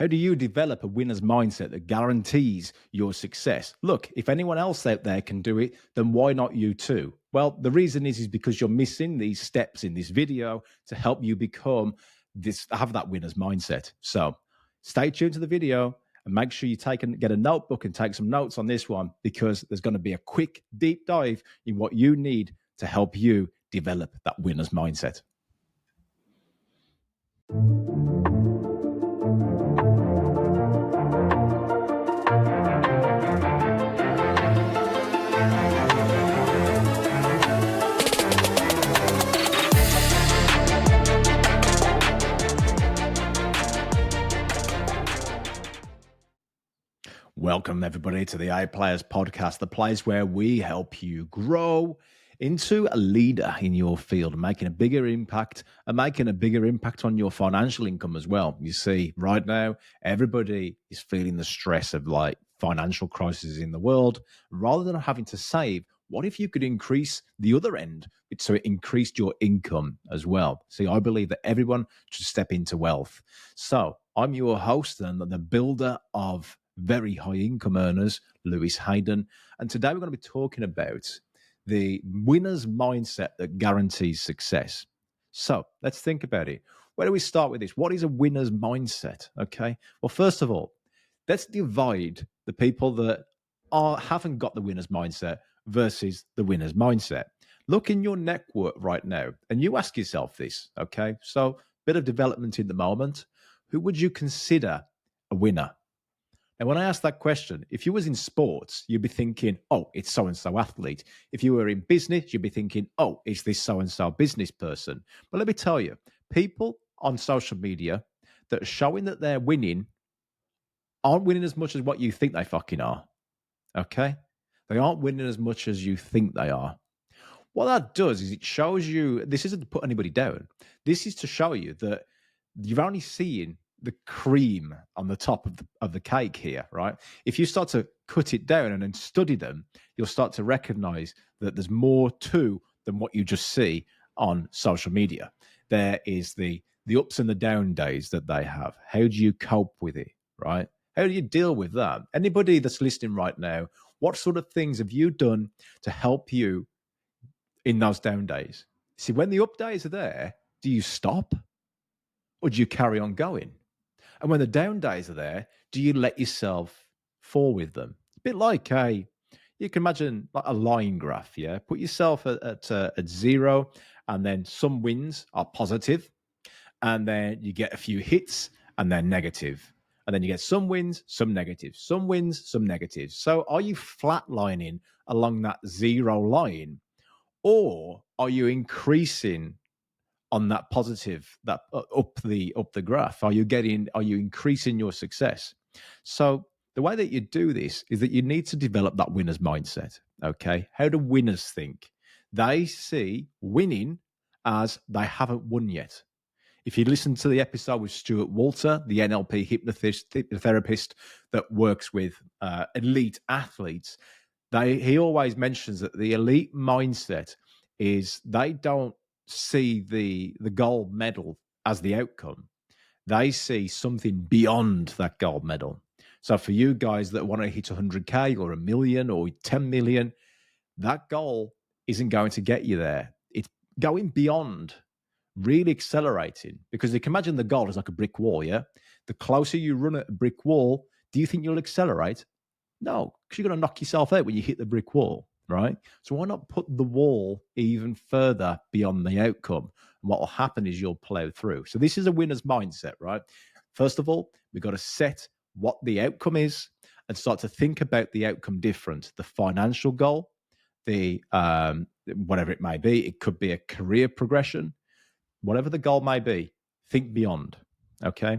How do you develop a winner's mindset that guarantees your success? Look, if anyone else out there can do it, then why not you too? Well, the reason is because you're missing these steps in this video to help you have that winner's mindset. So stay tuned to the video and make sure you get a notebook and take some notes on this one, because there's going to be a quick deep dive in what you need to help you develop that winner's mindset. Welcome, everybody, to the A Players Podcast, the place where we help you grow into a leader in your field, making a bigger impact on your financial income as well. You see, right now, everybody is feeling the stress of like financial crises in the world. Rather than having to save, what if you could increase the other end so it increased your income as well? See, I believe that everyone should step into wealth. So I'm your host and the builder of very high income earners, Lewis Haydon. And today we're going to be talking about the winner's mindset that guarantees success. So let's think about it. Where do we start with this? What is a winner's mindset? Okay. Well, first of all, let's divide the people that haven't got the winner's mindset versus the winner's mindset. Look in your network right now and you ask yourself this. Okay. So bit of development in the moment. Who would you consider a winner? And when I ask that question, if you was in sports, you'd be thinking, oh, it's so-and-so athlete. If you were in business, you'd be thinking, oh, it's this so-and-so business person. But let me tell you, people on social media that are showing that they're winning aren't winning as much as what you think they fucking are. Okay? They aren't winning as much as you think they are. What that does is it shows you, this isn't to put anybody down. This is to show you that you're only seeing the cream on the top of the cake here, right? If you start to cut it down and then study them, you'll start to recognize that there's more to than what you just see on social media. There is the ups and the down days that they have. How do you cope with it, right? How do you deal with that? Anybody that's listening right now, what sort of things have you done to help you in those down days? See, when the up days are there, do you stop or do you carry on going? And when the down days are there, do you let yourself fall with them? A bit like you can imagine like a line graph, yeah? Put yourself at zero, and then some wins are positive, and then you get a few hits, and they're negative. And then you get some wins, some negatives, some wins, some negatives. So are you flatlining along that zero line, or are you increasing on that positive, that up the graph? Are you increasing your success? So the way that you do this is that you need to develop that winner's mindset. Okay. How do winners think? They see winning as they haven't won yet. If you listen to the episode with Stuart Walter, the NLP hypnotherapist that works with elite athletes, he always mentions that the elite mindset is they don't see the gold medal as the outcome. They see something beyond that gold medal. So for you guys that want to hit 100K or 1 million or 10 million, that goal isn't going to get you there. It's going beyond, really accelerating, because you can imagine the goal is like a brick wall, yeah? The closer you run at a brick wall, do you think you'll accelerate? No, because you're going to knock yourself out when you hit the brick wall, right? So why not put the wall even further beyond the outcome? And what will happen is you'll plow through. So this is a winner's mindset, right? First of all, we've got to set what the outcome is and start to think about the outcome different. The financial goal, the whatever it may be, it could be a career progression, whatever the goal may be, think beyond, okay?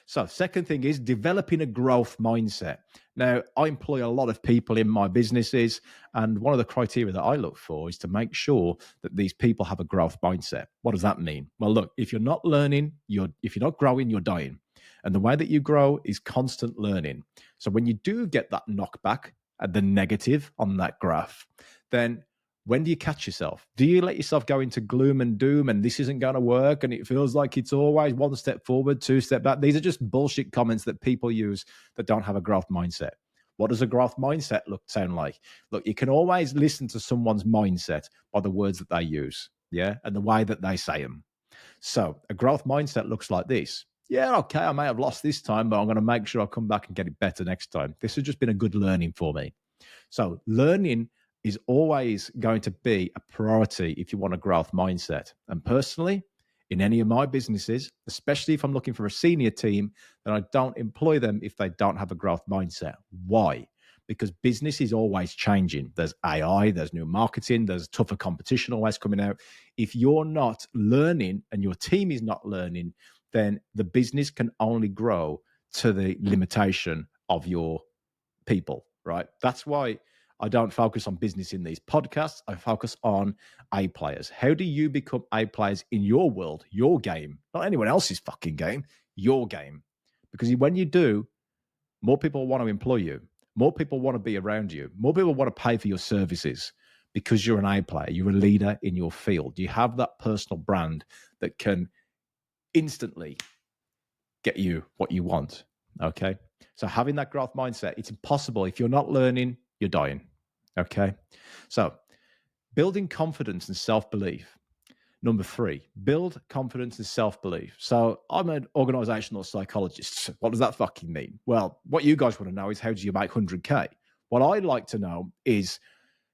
So second thing is developing a growth mindset. Now, I employ a lot of people in my businesses, and one of the criteria that I look for is to make sure that these people have a growth mindset. What does that mean? Well, look, if you're not learning, if you're not growing, you're dying. And the way that you grow is constant learning. So when you do get that knockback at the negative on that graph, then When do you catch yourself? Do you let yourself go into gloom and doom and this isn't going to work and it feels like it's always one step forward, two step back? These are just bullshit comments that people use that don't have a growth mindset. What does a growth mindset sound like? Look, you can always listen to someone's mindset by the words that they use, yeah, and the way that they say them. So a growth mindset looks like this. Yeah, okay, I may have lost this time, but I'm going to make sure I come back and get it better next time. This has just been a good learning for me. So learning is always going to be a priority if you want a growth mindset. And personally, in any of my businesses, especially if I'm looking for a senior team, then I don't employ them if they don't have a growth mindset. Why? Because business is always changing. There's AI, there's new marketing, there's tougher competition always coming out. If you're not learning and your team is not learning, then the business can only grow to the limitation of your people, right? That's why I don't focus on business in these podcasts. I focus on A players. How do you become A players in your world, your game, not anyone else's fucking game, your game? Because when you do, more people want to employ you. More people want to be around you. More people want to pay for your services because you're an A player. You're a leader in your field. You have that personal brand that can instantly get you what you want. Okay. So having that growth mindset, it's impossible. If you're not learning, you're dying. Okay. So building confidence and self-belief. Number 3, build confidence and self-belief. So I'm an organizational psychologist. What does that fucking mean? Well, what you guys want to know is how do you make 100K? What I'd like to know is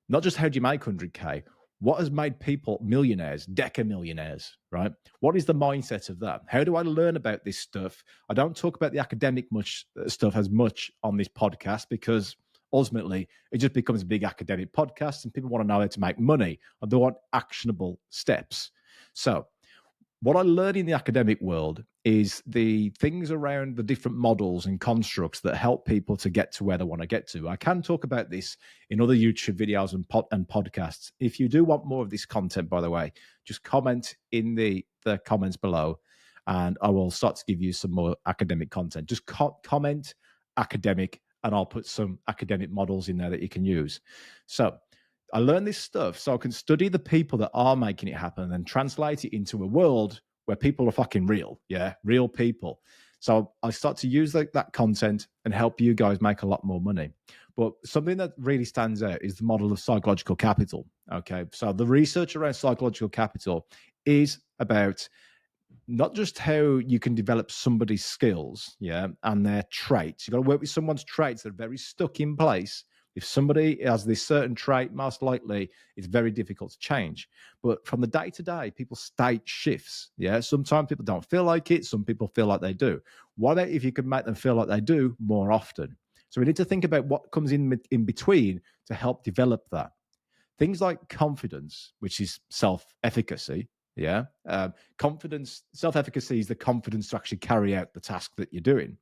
not just how do you make 100K, what has made people millionaires, deca-millionaires, right? What is the mindset of that? How do I learn about this stuff? I don't talk about the academic stuff as much on this podcast because ultimately it just becomes a big academic podcast and people want to know how to make money and they want actionable steps. So what I learned in the academic world is the things around the different models and constructs that help people to get to where they want to get to. I can talk about this in other YouTube videos and podcasts. If you do want more of this content, by the way, just comment in the comments below and I will start to give you some more academic content. Just comment academic and I'll put some academic models in there that you can use. So I learned this stuff so I can study the people that are making it happen and then translate it into a world where people are fucking real. Yeah, real people. So I start to use that content and help you guys make a lot more money. But something that really stands out is the model of psychological capital. Okay, so the research around psychological capital is about not just how you can develop somebody's skills, yeah, and their traits. You've got to work with someone's traits that are very stuck in place. If somebody has this certain trait, most likely it's very difficult to change. But from the day to day, people's state shifts. Yeah, sometimes people don't feel like it. Some people feel like they do. What about if you could make them feel like they do more often? So we need to think about what comes in between to help develop that. Things like confidence, which is self-efficacy. Yeah, confidence, self-efficacy is the confidence to actually carry out the task that you're doing.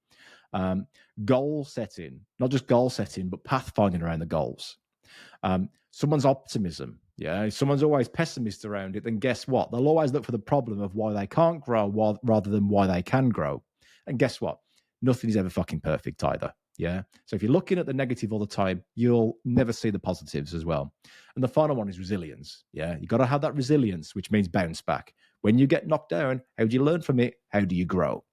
Goal setting, not just goal setting, but pathfinding around the goals. Someone's optimism. Yeah, if someone's always pessimist around it, then guess what? They'll always look for the problem of why they can't grow rather than why they can grow. And guess what? Nothing is ever fucking perfect either. Yeah. So if you're looking at the negative all the time, you'll never see the positives as well. And the final one is resilience. Yeah. You got to have that resilience, which means bounce back. When you get knocked down, how do you learn from it? How do you grow?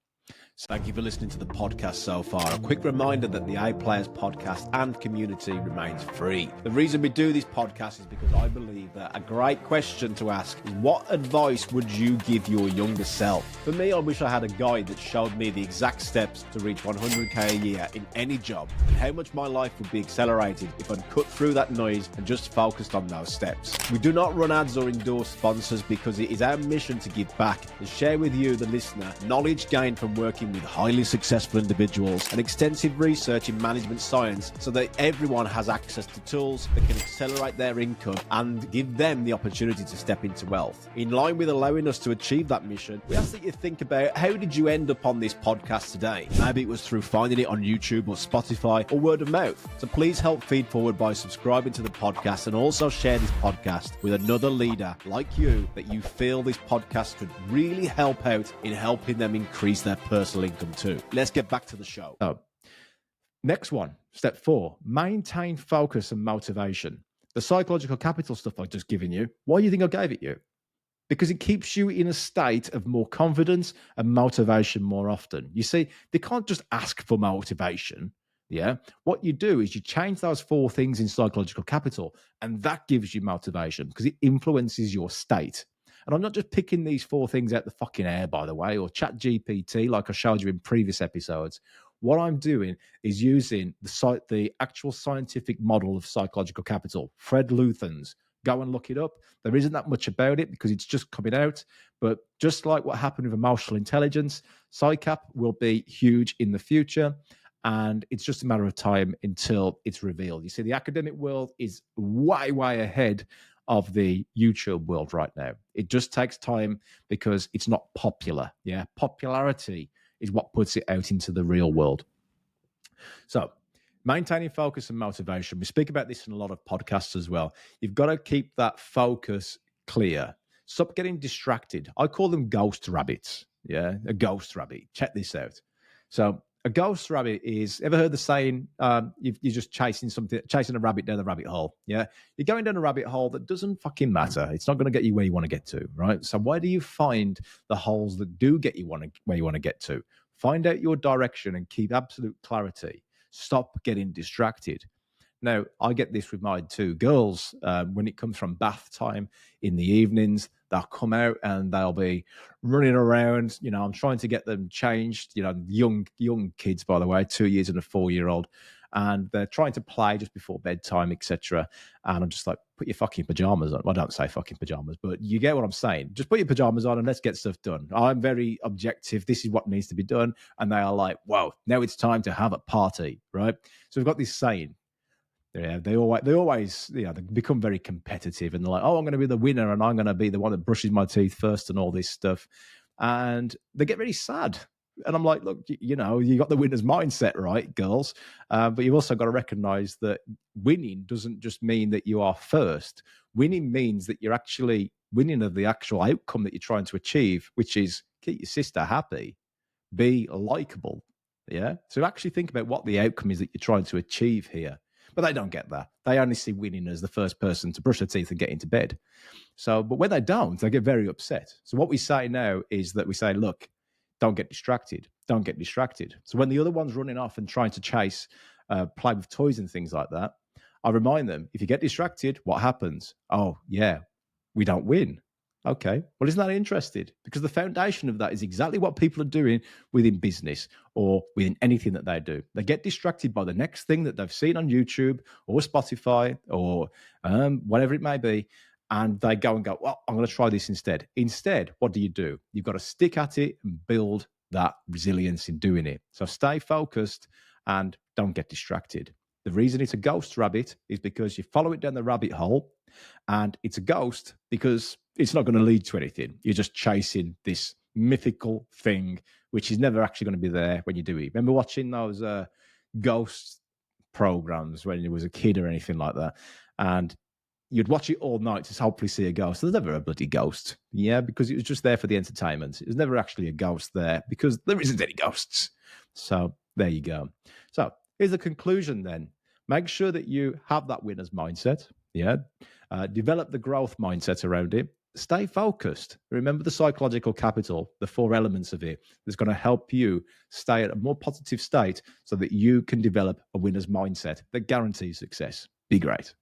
So thank you for listening to the podcast so far. A quick reminder that the A Players podcast and community remains free. The reason we do this podcast is because I believe that a great question to ask is what advice would you give your younger self? For me, I wish I had a guide that showed me the exact steps to reach 100K a year in any job and how much my life would be accelerated if I'd cut through that noise and just focused on those steps. We do not run ads or endorse sponsors because it is our mission to give back and share with you, the listener, knowledge gained from working with highly successful individuals and extensive research in management science so that everyone has access to tools that can accelerate their income and give them the opportunity to step into wealth. In line with allowing us to achieve that mission, we ask that you think about how did you end up on this podcast today? Maybe it was through finding it on YouTube or Spotify or word of mouth. So please help feed forward by subscribing to the podcast and also share this podcast with another leader like you that you feel this podcast could really help out in helping them increase their personal income too. Let's get back to the show. So, next one, step 4, maintain focus and motivation. The psychological capital stuff I've just given you, why do you think I gave it you? Because it keeps you in a state of more confidence and motivation more often. You see, they can't just ask for motivation. Yeah. What you do is you change those 4 things in psychological capital, and that gives you motivation because it influences your state. And I'm not just picking these 4 things out the fucking air, by the way, or chat GPT like I showed you in previous episodes. What I'm doing is using the actual scientific model of psychological capital, Fred Luthan's. Go and look it up. There isn't that much about it because it's just coming out. But just like what happened with emotional intelligence, PsyCap will be huge in the future. And it's just a matter of time until it's revealed. You see, the academic world is way, way ahead of the YouTube world right now. It just takes time because it's not popular. Yeah. Popularity is what puts it out into the real world. So, maintaining focus and motivation. We speak about this in a lot of podcasts as well. You've got to keep that focus clear. Stop getting distracted. I call them ghost rabbits. Yeah, a ghost rabbit. Check this out. So, a ghost rabbit is, ever heard the saying, you're just chasing a rabbit down the rabbit hole? Yeah, you're going down a rabbit hole that doesn't fucking matter. It's not going to get you where you want to get to, right? So, why do you find the holes that do get you where you want to get to? Find out your direction and keep absolute clarity. Stop getting distracted. Now, I get this with my 2 girls. When it comes from bath time in the evenings, they'll come out and they'll be running around. You know, I'm trying to get them changed. You know, young kids, by the way, 2 years and a 4-year-old, and they're trying to play just before bedtime, etc. And I'm just like, put your fucking pajamas on. Well, I don't say fucking pajamas, but you get what I'm saying. Just put your pajamas on and let's get stuff done. I'm very objective. This is what needs to be done. And they are like, whoa, now it's time to have a party, right? So we've got this saying. Yeah, they always, they become very competitive, and they're like, "Oh, I'm going to be the winner, and I'm going to be the one that brushes my teeth first, and all this stuff." And they get really sad. And I'm like, "Look, you got the winner's mindset, right, girls? But you've also got to recognize that winning doesn't just mean that you are first. Winning means that you're actually winning of the actual outcome that you're trying to achieve, which is keep your sister happy, be likable." Yeah. So actually think about what the outcome is that you're trying to achieve here. But they don't get that. They only see winning as the first person to brush their teeth and get into bed. So, but when they don't, they get very upset. So what we say now is that we say, look, don't get distracted. Don't get distracted. So when the other one's running off and trying to chase, play with toys and things like that, I remind them, if you get distracted, what happens? Oh, yeah, we don't win. Okay. Well, isn't that interesting? Because the foundation of that is exactly what people are doing within business or within anything that they do. They get distracted by the next thing that they've seen on YouTube or Spotify or whatever it may be. And they go, well, I'm going to try this instead. Instead, what do? You've got to stick at it and build that resilience in doing it. So stay focused and don't get distracted. The reason it's a ghost rabbit is because you follow it down the rabbit hole, and it's a ghost because it's not going to lead to anything. You're just chasing this mythical thing, which is never actually going to be there when you do it. Remember watching those ghost programs when you was a kid or anything like that? And you'd watch it all night to hopefully see a ghost. There's never a bloody ghost. Yeah, because it was just there for the entertainment. It was never actually a ghost there because there isn't any ghosts. So there you go. So here's the conclusion then. Make sure that you have that winner's mindset. Yeah. Develop the growth mindset around it. Stay focused. Remember the psychological capital, the 4 elements of it, that's going to help you stay at a more positive state so that you can develop a winner's mindset that guarantees success. Be great.